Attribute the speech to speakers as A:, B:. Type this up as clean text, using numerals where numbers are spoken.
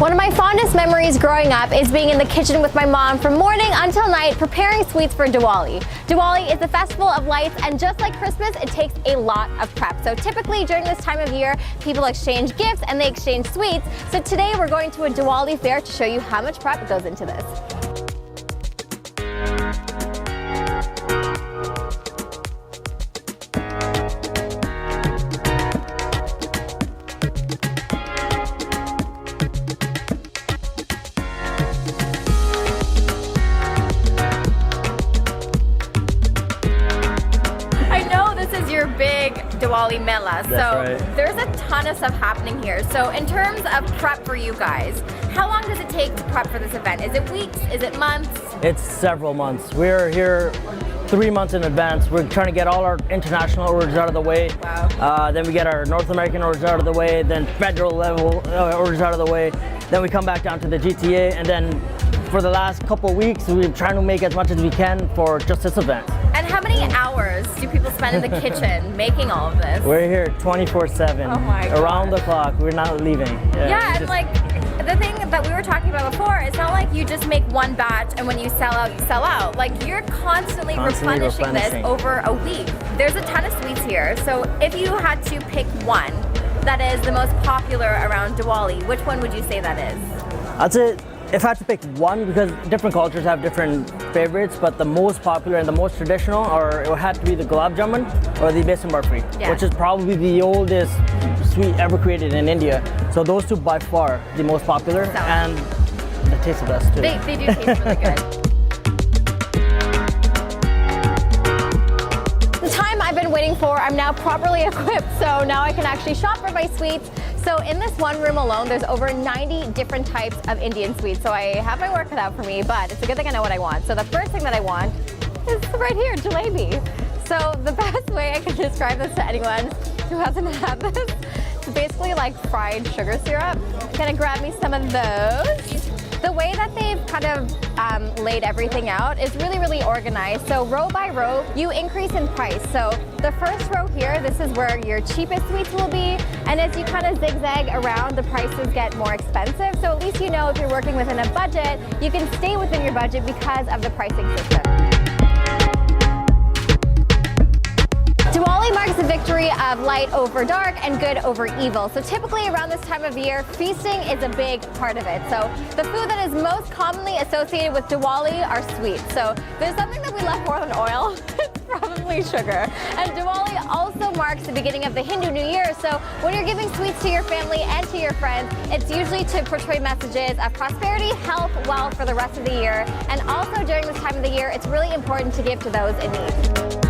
A: One of my fondest memories growing up is being in the kitchen with my mom from morning until night preparing sweets for Diwali. Diwali is the festival of lights, and just like Christmas, it takes a lot of prep. So typically during this time of year, people exchange gifts and they exchange sweets. So today we're going to a Diwali fair to show you how much prep goes into this. Your big Diwali Mela.
B: Right.
A: There's a ton of stuff happening here. So in terms of prep for you guys, how long does it take to prep for this event? Is it weeks? Is it months?
B: It's several months. We're here 3 months in advance. We're trying to get all our international orders out of the way.
A: Wow.
B: Then we get our North American orders out of the way, then federal level orders out of the way. Then we come back down to the GTA, and then for the last couple of weeks, we're trying to make as much as we can for just this event.
A: And how many hours do people spend in the kitchen making all of this?
B: We're here 24/7,
A: oh my God,
B: around the clock. We're not leaving.
A: Yeah, and like the thing that we were talking about before, it's not like you just make one batch and when you sell out, you sell out. Like you're constantly replenishing this over a week. There's a ton of sweets here. So if you had to pick one that is the most popular around Diwali, which one would you say that is?
B: I'd say, if I had to pick one, because different cultures have different favorites, but the most popular and the most traditional, or it would have to be the gulab jamun or the besan barfi, which is probably the oldest sweet ever created in India. So those two by far the most popular, and they taste the best too.
A: They do taste really good. The time I've been waiting for, I'm now properly equipped, so now I can actually shop for my sweets. So in this one room alone, there's over 90 different types of Indian sweets. So I have my work cut out for me, but it's a good thing I know what I want. So the first thing that I want is right here, jalebi. So the best way I can describe this to anyone who hasn't had this, it's basically like fried sugar syrup. Gonna grab me some of those. The way that they've kind of laid everything out is really, really organized. So row by row, you increase in price. So the first row here, this is where your cheapest sweets will be. And as you kind of zigzag around, the prices get more expensive. So at least you know if you're working within a budget, you can stay within your budget because of the pricing system. Diwali marks the victory of light over dark and good over evil. So typically around this time of year, feasting is a big part of it. So the food that is most commonly associated with Diwali are sweets. So there's something that we love more than oil. It's probably sugar. And Diwali also marks the beginning of the Hindu New Year. So when you're giving sweets to your family and to your friends, it's usually to portray messages of prosperity, health, wealth for the rest of the year. And also during this time of the year, it's really important to give to those in need.